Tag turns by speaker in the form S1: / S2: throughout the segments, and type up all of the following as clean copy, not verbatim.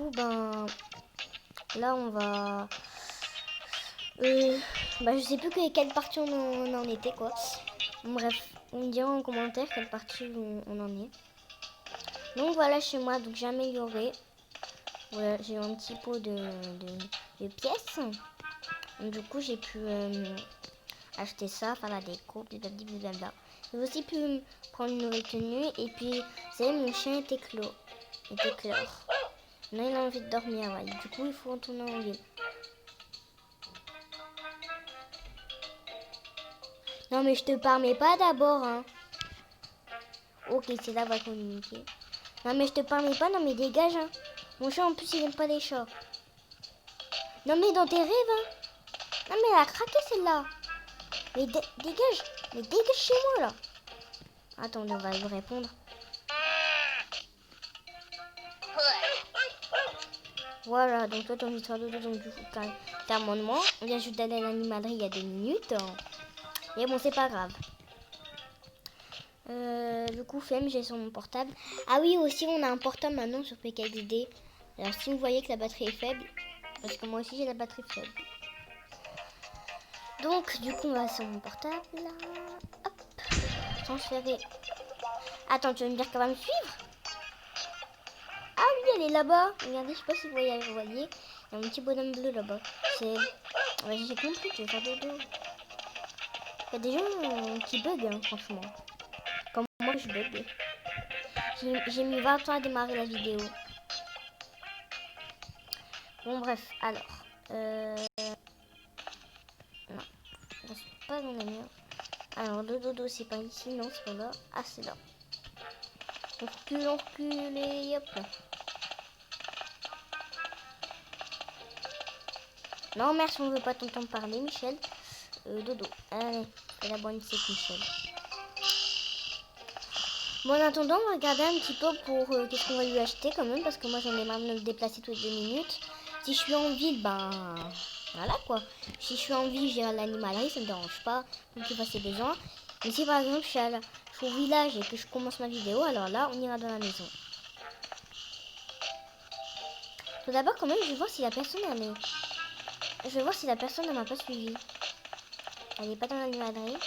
S1: coup, ben... Là, on va... je sais plus quelle partie on en était, quoi. Bref, on me dira en commentaire quelle partie on en est. Donc voilà, chez moi, donc j'ai amélioré. Voilà, j'ai un petit pot de pièces. Donc, du coup, j'ai pu acheter ça, faire la déco, blablabla. J'ai aussi pu prendre une nouvelle tenue. Et puis, vous savez, mon chien était clos. Était clore. Là, il a envie de dormir, ouais. Du coup, il faut retourner en ville. Non, mais je te permets pas d'abord, hein. Ok, c'est là, on va communiquer. Non, mais je te permets pas, non, mais dégage, hein. Mon chat, en plus, il aime pas les chats. Non, mais dans tes rêves, hein. Non, mais elle a craqué, celle-là. Mais dégage. Mais dégage chez moi, là. Attends, on va lui répondre. Voilà, donc toi, ton histoire de donc du coup, t'as un amendement. On vient juste d'aller à l'animalerie il y a 2 minutes. Et bon, c'est pas grave. Du coup, Femme, j'ai sur mon portable. Ah oui, aussi, on a un portable maintenant sur PKXD. Alors, si vous voyez que la batterie est faible, parce que moi aussi, j'ai la batterie faible. Donc, du coup, on va sur mon portable. Là. Hop. Transférer. Attends, tu vas me dire qu'elle va me suivre? Ah oui, elle est là-bas. Regardez, je sais pas si vous voyez. Il y a un petit bonhomme bleu là-bas. C'est... Ouais, j'ai compris, tu veux faire dodo. Il y a des gens qui bug, hein, franchement. Comme moi, je bug. J'ai mis 20 ans à démarrer la vidéo. Bon, bref, alors. Non, je suis pas dans la mur. Alors, le dodo, c'est pas ici, non, c'est pas là. Ah, c'est là. On recule et hop là. Non, merci, on veut pas t'entendre parler, Michel. Dodo. Allez, fais la bonne, c'est Michel. Bon, en attendant, on va regarder un petit peu pour qu'est-ce qu'on va lui acheter quand même, parce que moi j'en ai marre de me déplacer toutes les 2 minutes. Si je suis en ville, ben voilà quoi. Si je suis en ville, j'irai à l'animalerie, ça me dérange pas, donc je fasse ses besoins. Mais si par exemple je suis au village et que je commence ma vidéo, alors là on ira dans la maison. Tout d'abord quand même, je vais voir si la personne ne m'a pas suivi. Elle n'est pas dans l'animalerie.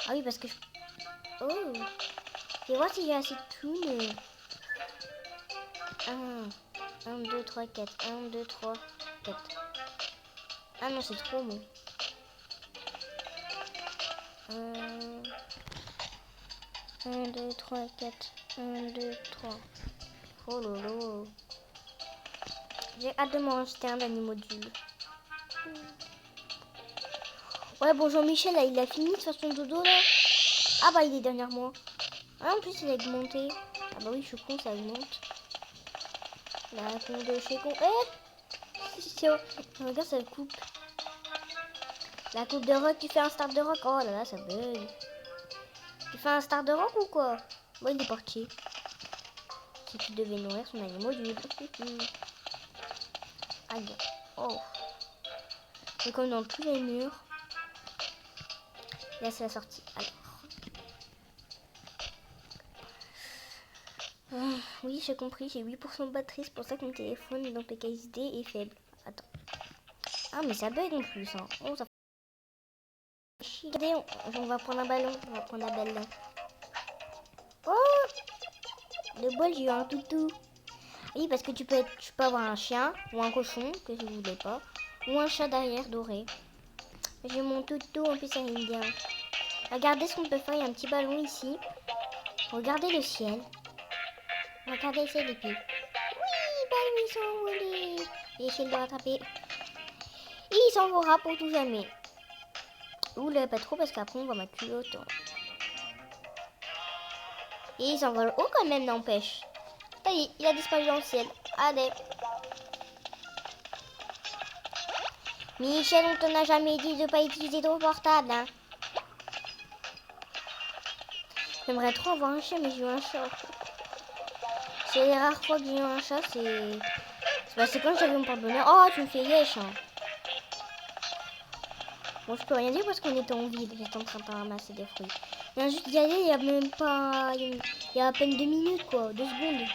S1: Ah oui, parce que oh, je vais voir si j'ai assez de thunes. 1, 2, 3, 4. 1, 2, 3, 4. Ah non, c'est trop bon. 1, 2, 3, 4. 1, 2, 3. Oh lolo. J'ai hâte de m'en acheter un d'animodule. Ouais, bon, Jean-Michel, là, il a fini de faire son dodo, là. Ah bah, il est derrière moi. Ah, en plus, il a augmenté. Ah bah oui, je suis con, ça augmente. La con de chez con. Regarde, ça coupe. La coupe de rock, tu fais un start de rock. Oh là là, ça bug. Tu fais un start de rock ou quoi? Bon, il est parti. Si tu devais nourrir son animodule. Aïe. Oh. C'est comme dans tous les murs. Là, c'est la sortie. Alors. Oui, j'ai compris. J'ai 8% de batterie. C'est pour ça que mon téléphone dans PKSD est faible. Attends. Ah, mais ça bug en plus. Hein. Oh, ça fait chier. Regardez, on va prendre un ballon. On va prendre un ballon. Oh! Le bol, j'ai eu un toutou. Oui, parce que tu peux avoir un chien ou un cochon que je voulais pas. Ou un chat derrière doré. J'ai mon toutou, en plus ça aime bien. Regardez ce qu'on peut faire, il y a un petit ballon ici. Regardez le ciel. Regardez c'est les pieds. Oui, ballon ils sont envolés. Et essayer de le rattraper. Et il s'envolera pour tout jamais. Oula, pas trop parce qu'après on voit ma culotte. Et il s'envole haut quand même, n'empêche. Ça y est, il a disparu dans le ciel. Allez. Michel, on t'en a jamais dit de pas utiliser ton portable, hein. J'aimerais trop avoir un chien, mais j'ai eu un chat. C'est les rares fois que j'ai eu un chat, c'est quand j'avais mon porte-bonheur. Oh, tu me fais yesh, hein. Bon, je peux rien dire parce qu'on était en ville. J'étais en train de ramasser des fruits. Il y a juste d'y aller, il y a même pas... Il y a à peine 2 minutes, quoi. 2 secondes.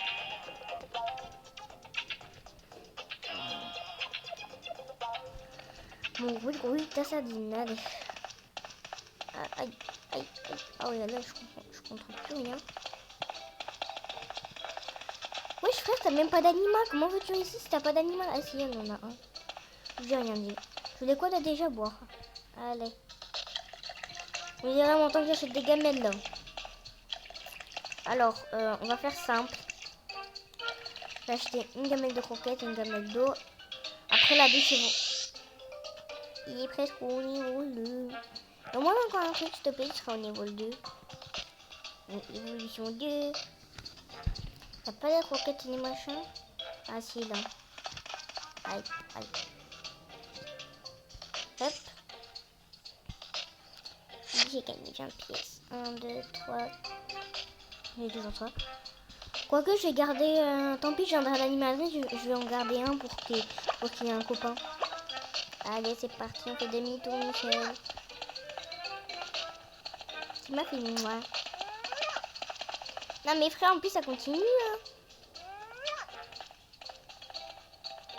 S1: Oui, ta sardine, allez. Aïe, aïe, aïe. Ah oui, là, je contrôle plus rien. Wesh frère, t'as même pas d'animal. Comment veux-tu ici si t'as pas d'animal? Ah si, il y en a un. J'ai rien dit. Je voulais quoi là déjà boire? Allez. On dirait mon temps que j'achète des gamelles là. Alors, on va faire simple. Je vais acheter une gamelle de croquettes, une gamelle d'eau. Après la douche, il est presque au niveau 2. Donne-moi encore un truc, s'il te plaît, il sera au niveau 2. Évolution 2. T'as pas de croquettes ni machin? Ah si, là. Aïe, aïe. Hop. J'ai gagné 20 pièces. 1, 2, 3. J'ai toujours 3. Quoique je vais garder. Tant pis, je viendrai à l'animalerie. Je vais en garder un pour qu'il y ait un copain. Allez, c'est parti. On fait demi-tour, Michel. Tu m'as fait moi. Non, mais frère, en plus, ça continue. Hein.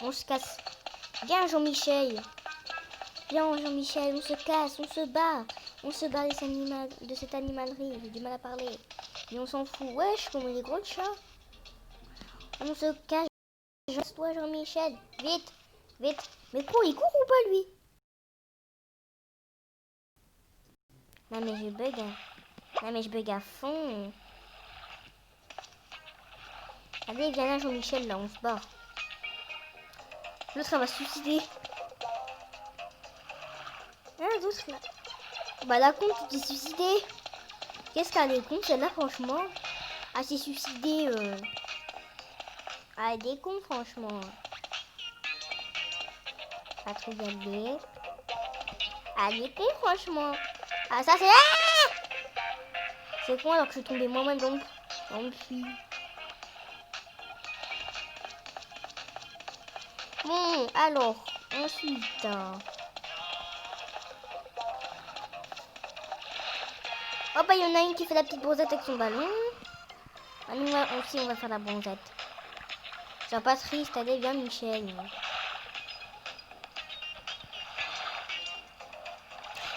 S1: On se casse. Viens, Jean-Michel. Viens, Jean-Michel. On se casse. On se bat. On se bat de cette animalerie. J'ai du mal à parler. Mais on s'en fout. Wesh, comme les gros chats. On se cache. Toi, Jean-Michel. Vite. Vite. Mais quoi, il court ou pas, lui? Non, mais je bug. Non, mais je bug à fond. Allez, viens là, Jean-Michel, là, on se barre. L'autre, elle va se suicider. Ah, l'autre, là. Bah, la con, tu t'es suicidée. Qu'est-ce qu'elle est con, celle-là, franchement. Ah, s'est suicidée. Ah, elle est con, franchement. Pas trop y aller. Ah, elle est con, franchement. Ah, ça, c'est... Ah, c'est con, alors que je suis tombée moi-même dans le puits. Bon, alors, ensuite... Oh bah il y en a une qui fait la petite bronzette avec son ballon. Ah, nous aussi on va faire la bronzette. Sois pas triste, allez viens Michel.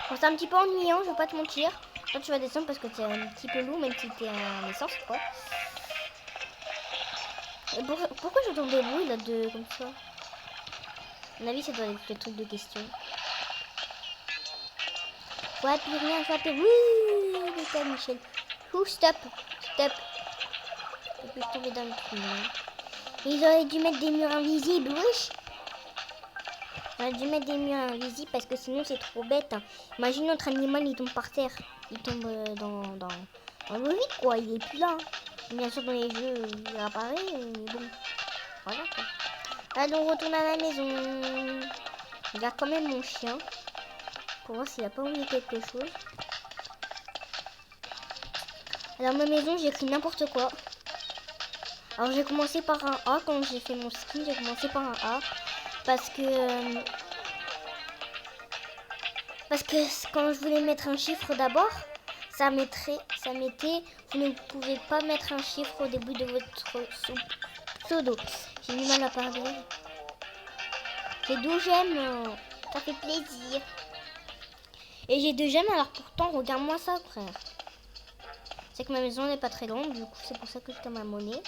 S1: Bon, c'est un petit peu ennuyant, je vais pas te mentir. Toi tu vas descendre parce que t'es un petit peu lourd même si t'es en essence quoi. Et pourquoi j'entends des bruits là de comme ça? À mon avis ça doit être le truc de question. Faut appuyer rien, faut appuyer. Oui, putain Michel. Ouh, stop, stop. Et puis je tomber dans le trou. Ils auraient dû mettre des murs invisibles, wesh. On a dû mettre des murs invisibles parce que sinon c'est trop bête. Hein. Imagine notre animal il tombe par terre. Il tombe dans le vide quoi, il est plus là. Hein. Bien sûr dans les jeux il apparaît, mais bon. Voilà quoi. Allez on retourne à la maison. Je garde quand même mon chien. Pour voir s'il a pas oublié quelque chose. Alors ma maison j'ai écrit n'importe quoi. Alors j'ai commencé par un A quand j'ai fait mon skin, j'ai commencé par un A. Parce que quand je voulais mettre un chiffre d'abord, ça mettait, vous ne pouvez pas mettre un chiffre au début de votre pseudo. J'ai du mal à parler. J'ai 12 j'aime, ça fait plaisir. Et j'ai 2 j'aime, alors pourtant, regarde-moi ça, frère. C'est que ma maison n'est pas très grande, du coup, c'est pour ça que je t'ai ma monnaie.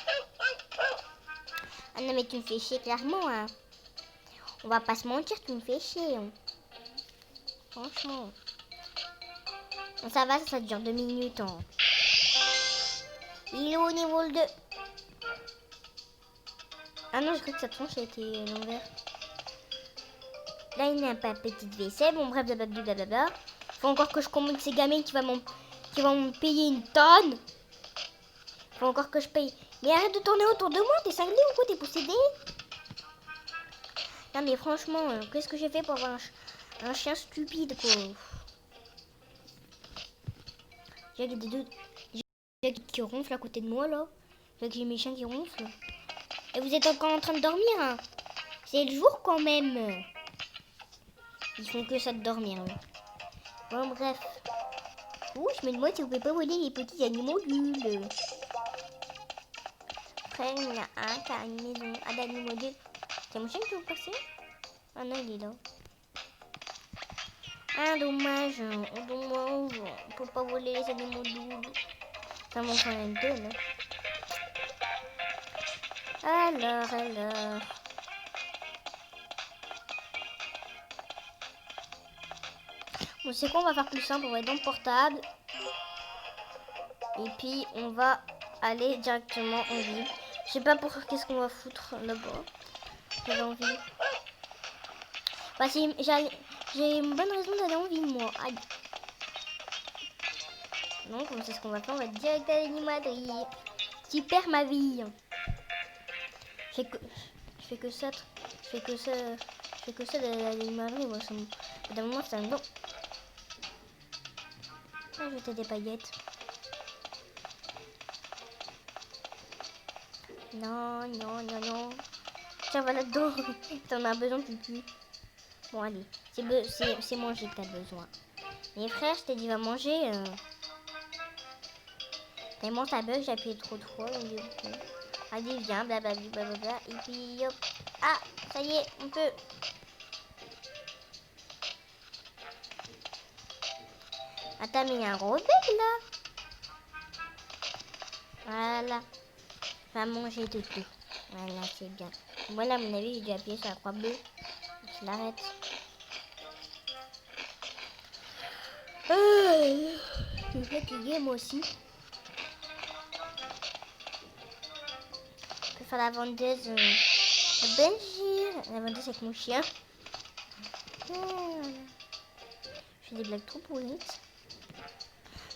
S1: Ah non, mais tu me fais chier, clairement, hein. On va pas se mentir, tu me fais chier, hein. Franchement. Bon, ça va, ça dure 2 minutes. Hein. Il est au niveau 2. Ah non, je crois que sa tronche a été l'envers. Là, il n'a pas petite vaisselle. Bon, bref, blablabla. Faut encore que je commande ces gamins qui vont me payer une tonne. Faut encore que je paye. Mais arrête de tourner autour de moi. T'es cinglé ou quoi? T'es possédé? Non, mais franchement, qu'est-ce que j'ai fait pour avoir un chien stupide, quoi? J'ai des deux qui ronflent à côté de moi, là. J'ai mes chiens qui ronflent. Et vous êtes encore en train de dormir, hein? C'est le jour, quand même. Ils font que ça de dormir, là. Bon, bref. Ouh, je me demande si vous pouvez pas voler les petits animaux nuls. Après, il y en a un qui a une maison à d'animaux nuls. C'est mon chien qui vous passer? Ah non, il est là. Ah, dommage. Dommage. On peut pas voler les animaux doubles. Ça m'en fait un deux, non? Alors. Bon, c'est quoi, on va faire plus simple. On va être dans le portable. Et puis, on va aller directement en ville. Je sais pas pour qu'est-ce qu'on va foutre là-bas. J'avais envie. Bah, j'ai une bonne raison d'aller en ville, moi. Aïe. Donc, c'est ce qu'on va faire. On va direct à l'animaterie. Super ma vie. Je fais que ça. Je fais que ça de l'animaterie. Moi, d'un moment, c'est un bon. Ah, jeter des paillettes. Non. Tiens, va là-dedans. T'en as besoin, Pipi. Bon, allez. C'est manger que t'as besoin. Mes frères, je t'ai dit, va manger. Tellement ça bug, j'ai appuyé trop de fois. Allez, viens, blablabla. Et puis, hop. Ah, ça y est, on peut. Attends, mais il y a un gros bug là. Voilà. Va manger de tout. Voilà, c'est bien. Voilà, à mon avis, j'ai dû appuyer sur la croix bleue. Je l'arrête. Je suis fatiguée, moi aussi. Je peux faire la vendeuse. La vendeuse avec mon chien. Je fais des blagues trop pourrites.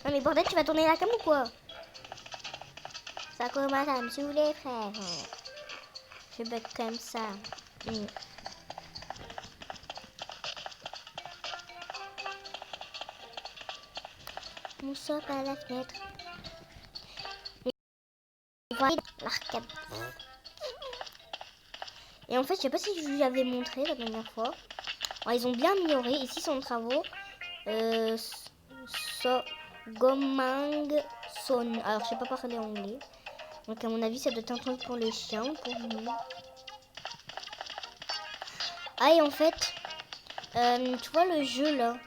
S1: Non mais bordel, tu vas tourner la cam ou quoi? Ça commence à me saouler, frère. Je bug comme ça. On sort par la fenêtre. On va aller dans l'arcade. Et en fait, je sais pas si je vous avais montré la dernière fois. Alors, ils ont bien amélioré. Ici, sont en travaux. Gomang Son. Alors, je sais pas parler anglais. Donc, à mon avis, ça doit être un truc pour les chiens ou pour nous. Ah, et en fait, tu vois le jeu là.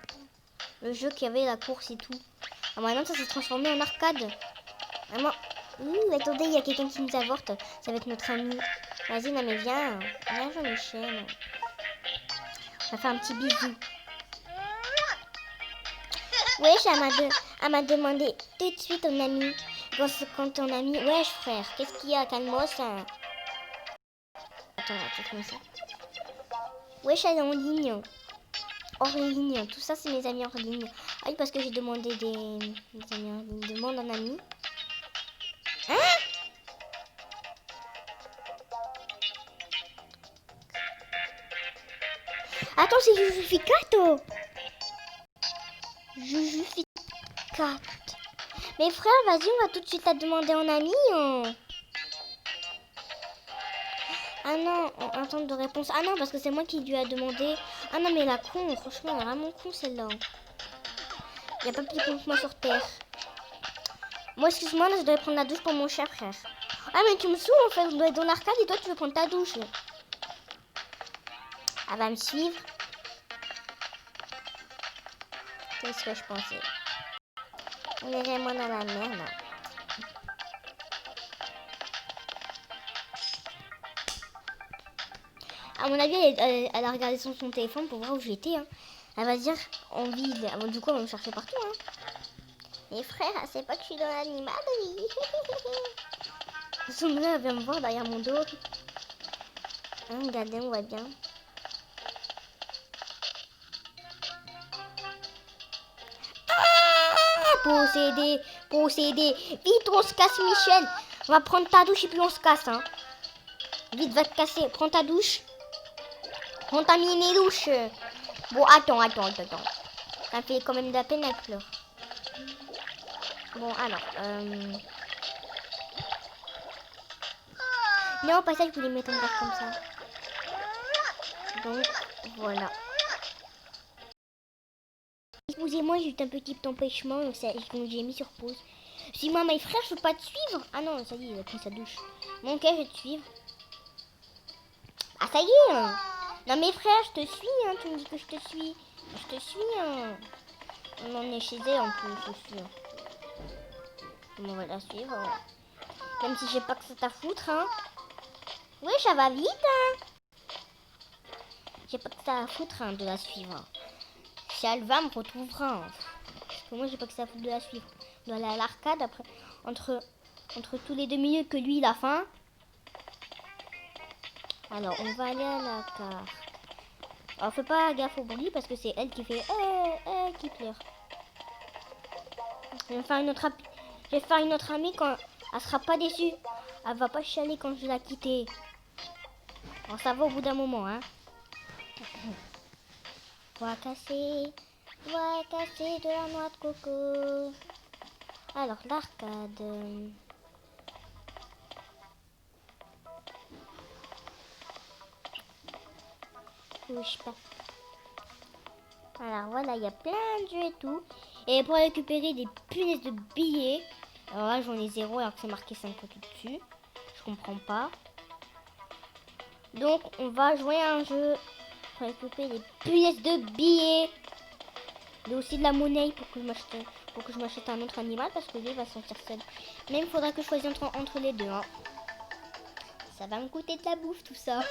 S1: Le jeu qui avait la course et tout. Ah, maintenant, ça s'est transformé en arcade. Vraiment. Attendez, il y a quelqu'un qui nous avorte. Ça va être notre ami. Vas-y, non mais viens. Viens, Jean-Michel. On va faire un petit bisou. Wesh, elle m'a demandé tout de suite ton ami. Quand ton ami... Wesh, frère, qu'est-ce qu'il y a? Calme-moi, ça. Attends, comme ça. Wesh, elle est en ligne. Hors ligne. Tout ça, c'est mes amis hors ligne. Ah oui, parce que j'ai demandé des amis hors ligne. Demande un ami. Hein? Attends, c'est Jujuficato. Jujuficato. Mais frère, vas-y, on va tout de suite la demander en ami. Hein. Ah non, on attend de réponse. Ah non, parce que c'est moi qui lui a demandé. Ah non, mais la con, franchement, elle est vraiment con celle-là. Il n'y a pas plus con que moi sur terre. Moi, excuse-moi, là, je dois prendre la douche pour mon chat, frère. Ah, mais tu me saoules, en fait, on doit être dans l'arcade et toi, tu veux prendre ta douche. Elle va me suivre. Qu'est-ce que je pensais? On est vraiment dans la merde. À mon avis, elle a regardé son téléphone pour voir où j'étais. Hein. Elle va se dire en ville. Bon, du coup, elle va me chercher partout. Hein. Mes frères, elle sait pas que je suis dans l'animaterie. Son là, elle vient me voir derrière mon dos. Hein, regardez, on voit bien. Possédé. Vite, on se casse, Michel. On va prendre ta douche et puis on se casse. Hein. Vite, va te casser. Prends ta douche. Prends ta mini-douche. Bon, attends. Ça fait quand même de la peine, elle pleure. Bon, alors. Non, pas ça, je voulais mettre un verre comme ça. Donc, voilà. Excusez-moi, j'ai eu un petit empêchement, donc j'ai mis sur pause. Dis-moi, mes frères, je peux pas te suivre. Ah non, ça y est, il a pris sa douche. Bon, ok, je vais te suivre. Ah, ça y est. Hein. Non, mes frères, je te suis, hein, tu me dis que je te suis. Je te suis, hein. On en est chez elle en plus, je suis sûr. On va la suivre. Hein. Même si j'ai pas que ça à foutre, hein. Oui, ça va vite, hein. J'ai pas que ça à foutre, hein, de la suivre. Hein. Si elle va, me retrouvera. Hein. Parce que moi, j'ai pas que ça à foutre de la suivre. On doit aller à l'arcade après. Entre tous les 2 minutes que lui, il a faim. Alors, on va aller à la carte. Alors, fais pas gaffe au bruit parce que c'est elle qui fait qui pleure. Je vais faire une autre amie quand elle sera pas déçue. Elle va pas chialer quand je vais la quitter. Alors, ça va au bout d'un moment, hein. Doigt cassé de la noix de coco. Alors, l'arcade. Bouge pas. Alors voilà, il y a plein de jeux et tout. Et pour récupérer des punaises de billets. Alors là, j'en ai 0 alors que c'est marqué 50 dessus. Je comprends pas. Donc, on va jouer à un jeu pour récupérer des punaises de billets. Il y a aussi de la monnaie pour que je m'achète un autre animal parce que lui va s'en sortir seul. Mais il faudra que je choisisse entre les deux. Hein. Ça va me coûter de la bouffe tout ça.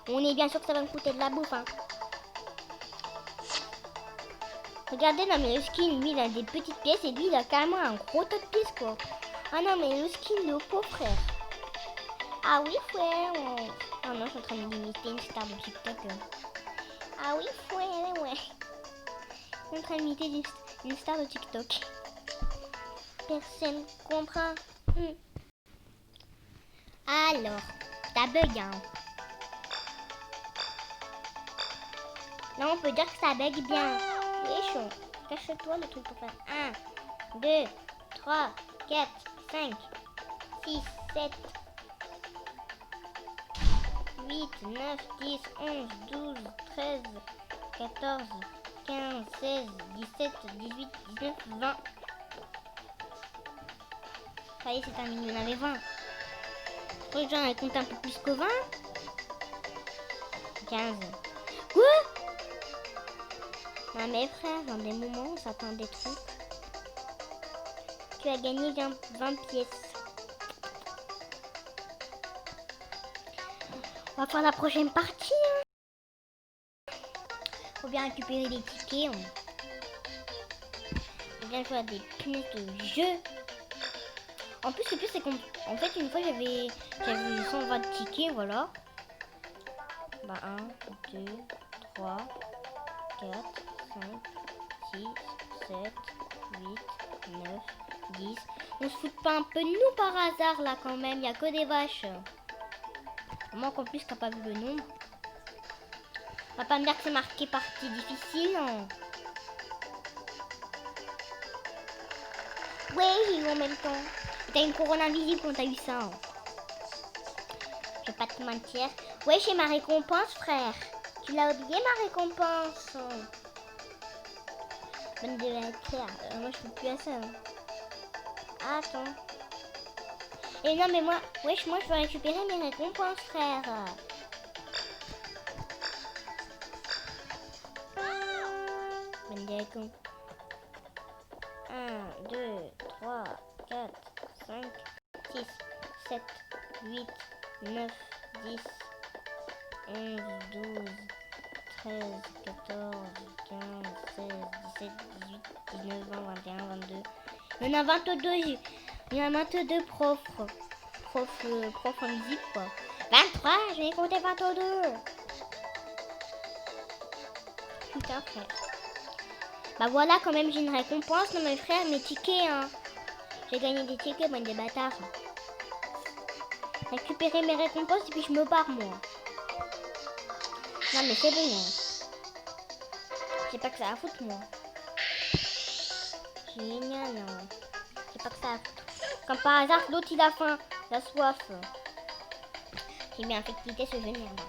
S1: On est bien sûr que ça va me coûter de la bouffe. Hein. Regardez, non mais le skin, lui il a des petites pièces et lui il a carrément un gros tas de pièces quoi. Ah non mais le skin de pauvre frère. Ah oui frère. Ouais. Oh non, je suis en train de limiter une star de TikTok. Ah oui frère, ouais. Je suis en train de limiter une star de TikTok. Personne comprend. Alors, t'as bug hein. Là on peut dire que ça bug bien. C'est chaud. Cache-toi le truc pour faire 1, 2, 3, 4, 5, 6, 7, 8, 9, 10, 11, 12, 13, 14, 15, 16, 17, 18, 19, 20. Ça y est, c'est terminé, il y en avait 20. Je crois que j'en ai compté un peu plus que 20. 15. Quoi? Non mais frère, dans des moments on s'attend des trucs. Tu as gagné 20 pièces. On va faire la prochaine partie. Hein. Faut bien récupérer des tickets. Hein. Faut bien jouer à des punaises de jeu. En plus, le plus c'est qu'en fait, une fois j'avais 120 tickets, voilà. Bah 1, 2, 3, 4, 5, 6, 7, 8, 9, 10. On se fout pas un peu de nous par hasard là quand même, il n'y a que des vaches. Moi qu'en plus t'as pas vu le nombre. On va pas me dire que c'est marqué partie difficile. Hein. Ouais, j'ai eu en même temps. T'as une couronne invisible quand t'as eu ça. Hein. Je vais pas te mentir. Ouais, j'ai ma récompense, frère. Tu l'as oublié, ma récompense. Bonne de la claire. Moi, je peux plus à ça. Hein. Attends. Et non, mais moi, wesh, moi, je veux récupérer mes récompenses, frère. Bonne de la con. 1, 2, 3, 4, 5, 6, 7, 8, 9, 10, 11, 12, 13, 14, 15, 16, 17, 18, 19, 20, 21, 22. Il y en a 22, il y en a 22 profs en musique quoi. 23, je vais compter 22. Putain frère. Bah voilà, quand même j'ai une récompense, non mes frères, mes tickets hein. J'ai gagné des tickets, moi des bâtards. Récupérer mes récompenses et puis je me barre moi. Non mais c'est bon. Hein. J'ai pas que ça à foutre moi. Génial. Hein. J'ai pas que ça à foutre. Comme par hasard, l'autre il a faim, il a soif. J'ai bien fait quitter ce jeu de merde.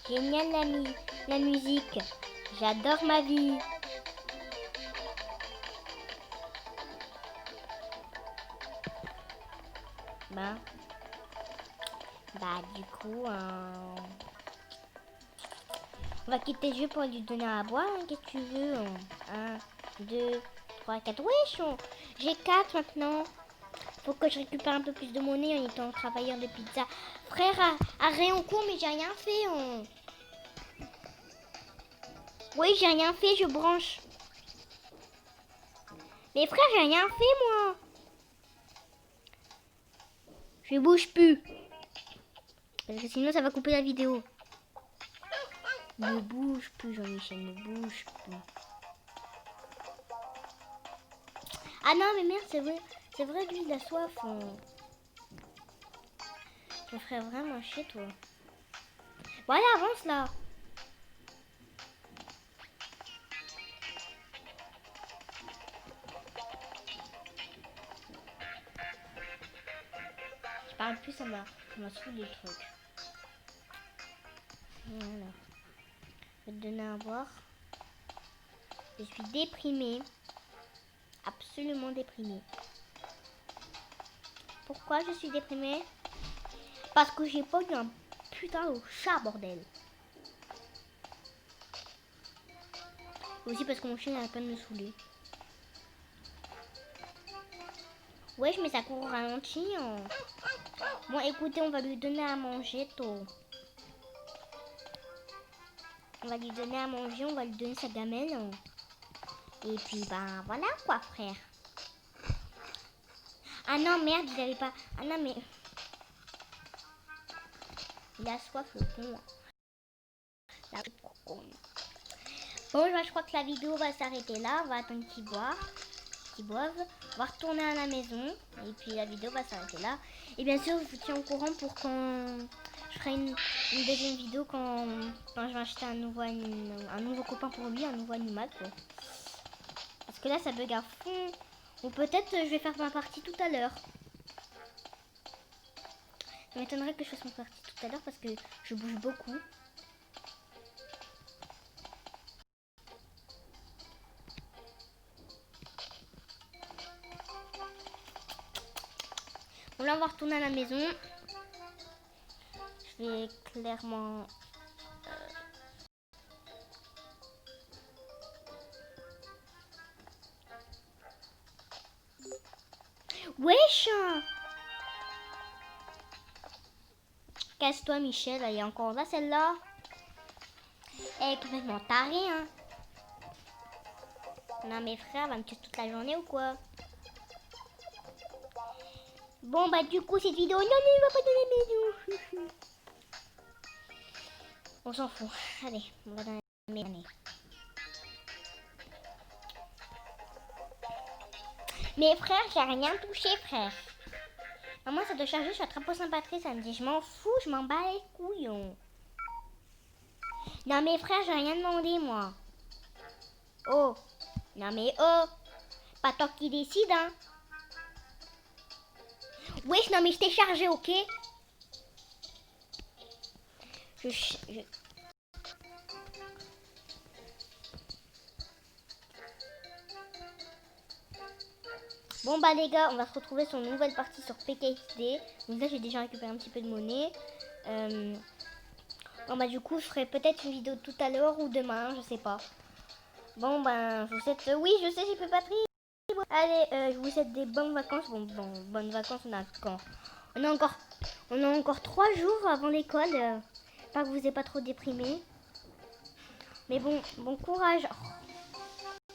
S1: Génial la musique. J'adore ma vie. Bah, Bah du coup, on va quitter le jeu pour lui donner à boire. Hein. Qu'est-ce que tu veux? 1, 2, 3, 4. Oui, j'ai 4 maintenant. Faut que je récupère un peu plus de monnaie en étant travailleur de pizza. Frère, arrête en cours, mais j'ai rien fait. Oui, j'ai rien fait, je branche. Mais frère, j'ai rien fait, moi. Je bouge plus. Parce que sinon, ça va couper la vidéo. Ne bouge plus, Jean-Michel, ne bouge plus. Ah non, mais merde, c'est vrai. C'est vrai, lui, il a soif. Je me ferais vraiment chier, toi. Bon, allez, avance, là. Je parle plus, ça m'a saoulé le truc. Voilà. Je vais te donner à boire. Je suis déprimée. Absolument déprimée. Pourquoi je suis déprimée? Parce que j'ai pas eu un putain de chat, bordel. Et aussi parce que mon chien a à peine de me saouler. Wesh, mais ça court au ralenti. Hein. Bon, écoutez, on va lui donner à manger, tôt. On va lui donner à manger, on va lui donner sa gamelle. Hein. Et puis, ben, voilà quoi, frère. Ah non, merde, il avait pas... Ah non, mais... Il a soif, le con. Là, bon, je crois que la vidéo va s'arrêter là. On va attendre qu'ils boivent. On va retourner à la maison. Et puis, la vidéo va s'arrêter là. Et bien sûr, je vous tiens au courant pour quand... Je ferai une deuxième vidéo quand je vais acheter un nouveau copain pour lui, un nouveau animal, quoi. Parce que là, ça bug à fond. Ou peut-être je vais faire ma partie tout à l'heure. Ça m'étonnerait que je fasse ma partie tout à l'heure parce que je bouge beaucoup. Bon, là, on va retourner à la maison. Je vais clairement... Wesh! Casse-toi, Michel. Elle est encore là, celle-là. Elle est complètement tarée, hein. Non, mes frères, elle va me tuer toute la journée ou quoi? Bon, bah, du coup, cette vidéo... Non, mais il va pas donner mes bisous. On s'en fout. Allez, on va dans mes années. Mais frère, j'ai rien touché, frère. Maman, ça doit charger, je suis à Trapo Saint-Patrice. Elle me dit, je m'en fous, je m'en bats les couilles. Non, mais frère, j'ai rien demandé, moi. Oh. Non, mais oh. Pas toi qui décide, hein. Wesh, non, mais je t'ai chargé, ok? Bon bah les gars, on va se retrouver sur une nouvelle partie sur PKXD. Donc là j'ai déjà récupéré un petit peu de monnaie. Bon bah du coup je ferai peut-être une vidéo tout à l'heure ou demain, je sais pas. Bon bah je vous souhaite... oui je sais j'ai fait patrie. Allez, je vous souhaite des bonnes vacances. Bon bonnes vacances on a quand? On a encore 3 jours avant l'école. Pas que vous n'ayez pas trop déprimé. Mais bon courage.